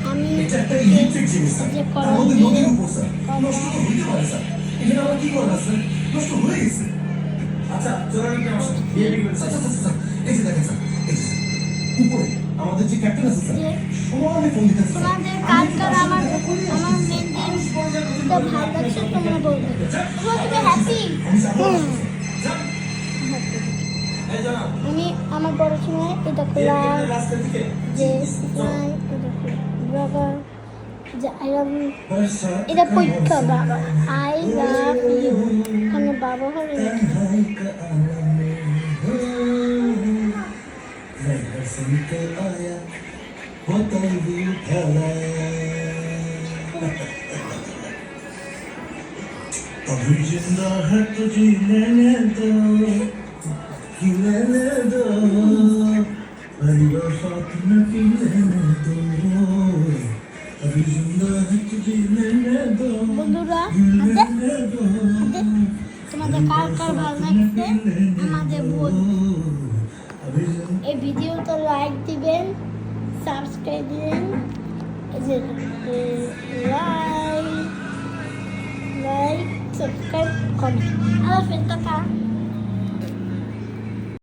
আমি যে আমাদের যে ক্যাপ্টেন আছে স্যার তোমাদের কাজ করা আমার মেনটেন ভালো লাগছে তোমরা বলবে তুমি হ্যাপি আমি আমার বড় ছেলে এটা খোলা যে বাবা যে আই লাভ ইউ এটা পরীক্ষা বাবা আই লাভ ইউ আমি বাবা হলে अभी जिंदा है तो जीने दो लेने दो मेरी वफात न पी लेने दो अभी जिंदा है तो जीने दो বন্ধুরা তোমাদের কার কার ভালো লাগছে আমাদের বল এই ভিডিওটা লাইক দিবেন সাবস্ক্রাইব দিবেন লাইক সাবস্ক্রাইব কমেন্ট আল্লাহ হাফেজ টাটা